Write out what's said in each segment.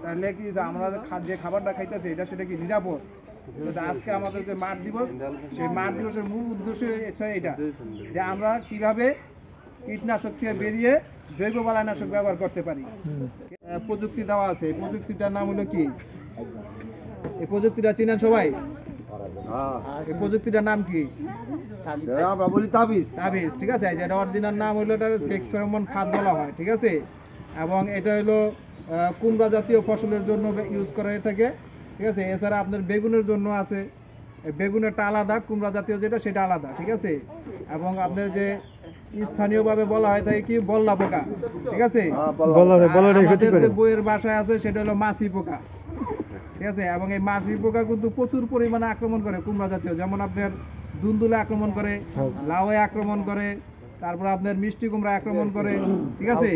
তাহলে কি যে আমরা যে খাবারটা খাইতেছি এটা সেটা কি নিরাপদ? আজকে আমাদের যে মাঠ দিবস, সেই মাঠ দিবসের মূল উদ্দেশ্য এটা যে আমরা কিভাবে কীটনাশক থেকে বেরিয়ে জৈব বালাইনাশক ব্যবহার করতে পারি। প্রযুক্তি দেওয়া আছে, এই প্রযুক্তিটার নাম হলো কি? এই প্রযুক্তিটা চিনেন সবাই? এই প্রযুক্তিটার নাম কি? আমরা বলি তাবিজ। তাবিজ, ঠিক আছে। যেটা অরিজিনাল নাম হলো এটা সেক্স ফেরোমন ফাঁদ বলা হয়, ঠিক আছে। এবং এটা হলো কুমড়া জাতীয় ফসলের জন্য ইউজ করা হয়ে থাকে, ঠিক আছে। এছাড়া আপনার বেগুনের জন্য আছে, বেগুনেরটা আলাদা, কুমড়া জাতীয় যেটা সেটা আলাদা, ঠিক আছে। এবং আপনার যে স্থানীয়ভাবে বলা হয় থাকে কি বল্লা পোকা, ঠিক আছে। আমাদের যে বইয়ের ভাষায় আছে সেটা হলো মাছি পোকা, ঠিক আছে। এবং এই মাছি পোকা কিন্তু প্রচুর পরিমাণে আক্রমণ করে কুমড়া জাতীয়, যেমন আপনার দুন্দুলে আক্রমণ করে, লাউয়ে আক্রমণ করে, তারপর আপনার মিষ্টি কুমড়া আক্রমণ করে, ঠিক আছে।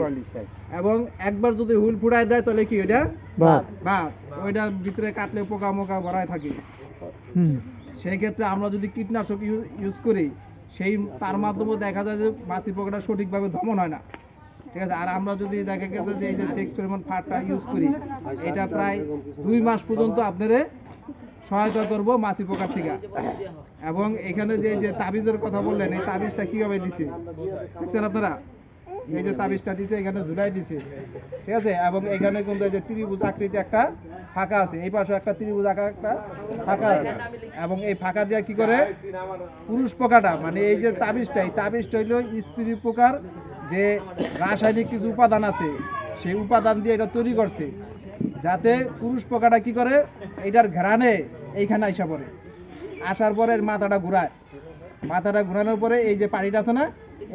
এবং একবার যদি হুল ফুটায় দেয় তাহলে কি ওইটা বাদ, ওইটার ভিতরে কাটলে পোকা মোকা ভরায় থাকে। সেই ক্ষেত্রে আমরা যদি কীটনাশক ইউজ করি, সেই তার মাধ্যমে দেখা যায় যে মাছি পোকাটা সঠিকভাবে দমন হয় না, ঠিক আছে। আর আমরা যদি দেখা গেছে যে এই যে সেক্স ফেরোমন ফাঁদটা ইউজ করি, এটা প্রায় 2 মাস পর্যন্ত আপনাদের সহায়তা করবো মাছি পোকার থেকে। এবং এখানে যে তাবিজের কথা বললেন, এই তাবিজটা কিভাবে দিছে দেখছেন আপনারা? এই যে তাবিজটা দিছে এখানে ঝুলাই দিছে, ঠিক আছে। এবং এখানে কিন্তু এই যে ত্রিভুজ আকৃতি একটা ফাঁকা আছে, এই পাশে একটা ত্রিভুজ আকার একটা ফাঁকা আছে। এবং এই ফাঁকা দিয়ে কি করে পুরুষ পোকাটা, মানে এই যে তাবিজটা, এই তাবিজটা হইলো স্ত্রী পোকার যে রাসায়নিক কিছু উপাদান আছে, সেই উপাদান দিয়ে এটা তৈরি করছে, যাতে পুরুষ পোকাটা কি করে এটার ঘ্রাণে এইখানে আইসা পড়ে, আসার পরে মাথাটা ঘুরায়, মাথাটা ঘুরানোর পরে এই যে পানিটা আছে না,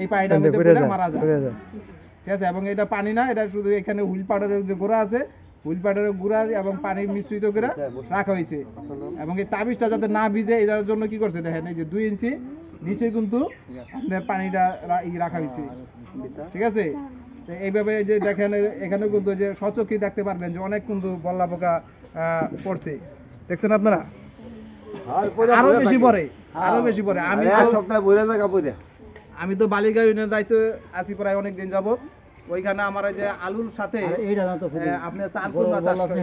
এই পানিটার মধ্যে পড়ে মারা যায়, ঠিক আছে। এবং এটা পানি না, এটা শুধু এখানে হুইল পাউডারের যে গোড়া আছে, হুইল পাউডারের গুঁড়া এবং পানি মিশ্রিত করে রাখা হয়েছে। এবং এই তাবিজটা যাতে না ভিজে এটার জন্য কি করছে দেখেন, এই যে 2 ইঞ্চি নিচে কিন্তু আপনার পানিটা রাখা হয়েছে, ঠিক আছে। এইভাবে যে দেখেন এখানে কিন্তু যে সচক্ষে দেখতে পারবেন যে অনেক কিন্তু বল্লা পোকা পড়ছে, দেখছেন আপনারা? আরো বেশি পড়ে, আরো বেশি পড়ে। আমি তো বালিকা ইউনিয়নের দায়িত্ব আছি প্রায় অনেক দিন যাবত। ওইখানে আমার যে আলুর সাথে আপনার চার কুমড়া চাষ করে,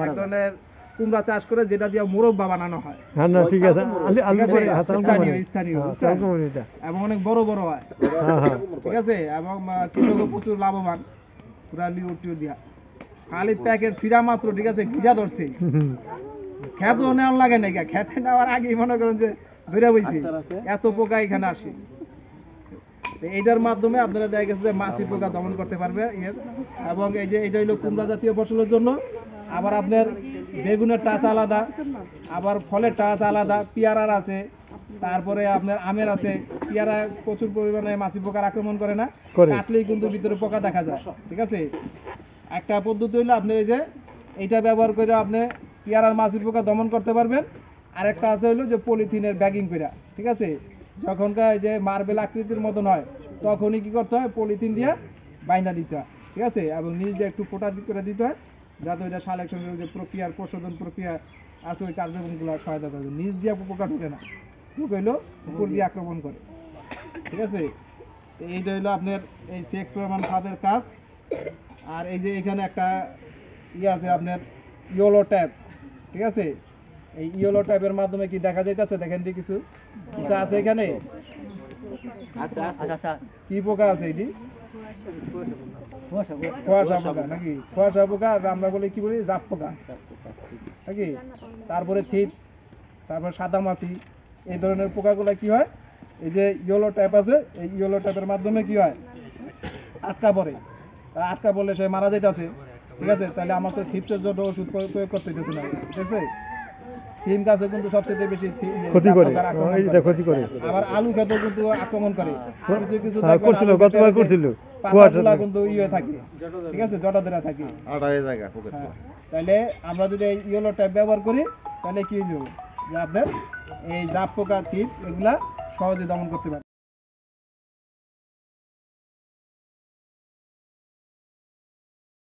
এক ধরনের কুমড়া চাষ করে যেটা দিয়ে মোরব্বা বানানো হয়, ঠিক আছে, স্থানীয়, এবং অনেক বড় বড় হয়, ঠিক আছে। এবং কৃষকও প্রচুর লাভবান, পুরা লিও দিয়া খালি প্যাকেট ছিঁড়া মাত্র, ঠিক আছে, ঘিরা ধরছে, খেতেও নেওয়ার লাগে না, খেতে নেওয়ার আগেই মনে করেন যে ধরে বইছে, এত পোকা এখানে আসে। এইটার মাধ্যমে আপনারা দেখা গেছে যে মাছি পোকা দমন করতে পারবে। এবং এই যে এটা হলো কুমড়া জাতীয় ফসলের জন্য। আবার আপনার বেগুনের টাচ আলাদা, আবার ফলের টাচ আলাদা, পেয়ারার আছে, তারপরে আপনার আমের আছে। পেয়ারা প্রচুর পরিমাণে মাছি পোকার আক্রমণ করে না, কাটলেই কিন্তু ভিতরে পোকা দেখা যায়, ঠিক আছে। একটা পদ্ধতি হলো আপনার এই যে এইটা ব্যবহার করে আপনি পেয়ারার মাছি পোকা দমন করতে পারবেন। আরেকটা আছে হলো যে পলিথিনের ব্যাগিং করা, ঠিক আছে। যখনকার যে মার্বেল আকৃতির মতন হয় তখনই কি করতে হয়, পলিথিন দিয়ে বাইন্দা দিতে হয়, ঠিক আছে। এবং নিচ দিয়ে একটু ফোঁটা করে দিতে হয়, যাতে ওইটা সালেকশনের যে প্রক্রিয়ার প্রশোধন প্রক্রিয়া আছে ওই কার্যক্রমগুলো সহায়তা করে। নিচ দিয়ে পোকা ঢুকে না, ঢুকাইলো উপর দিয়ে আক্রমণ করে, ঠিক আছে। এইটা হইলো আপনার এই সেক্স ফেরোমন ফাঁদের কাজ। আর এই যে এখানে একটা আছে আপনার ইয়েলো ট্যাপ, ঠিক আছে। এই ইয়েলো ট্যাপের মাধ্যমে কি দেখা যাইতেছে দেখেন দিয়ে কিছু কিছু আছে এখানে, কি পোকা আছে এটি? কুয়াশা পোকা নাকি? কুয়াশা পোকা, আর আমরা বলি কি বলি জাপ পোকা নাকি। তারপরে থিপস, তারপর সাদা মাছি, এই ধরনের পোকাগুলো কি হয়, এই যে ইয়েলো ট্যাপ আছে, এই ইয়েলো ট্যাপের মাধ্যমে কি হয় আটকা পড়ে, আটকা পড়লে সে মারা যাইতেছে, ঠিক আছে। তাহলে আমার তো থিপসের জন্য ওষুধ প্রয়োগ করতে দিতেছে না, ঠিক আছে। সিম গাছে কিন্তু সবচেয়ে বেশি ক্ষতি করে, আবার আলু খেতেও কিন্তু আক্রমণ করে, কিছু কিছু গতবার করছিল পাতাগুলা কিন্তু ইয়ে থাকে, ঠিক আছে, জটা ধরা থাকে। তাহলে আমরা যদি এই ইয়েলো ট্যাপ ব্যবহার করি তাহলে কি হইল যে আপনার এই জাপ পোকা, থিপস এগুলা সহজে দমন করতে পারে।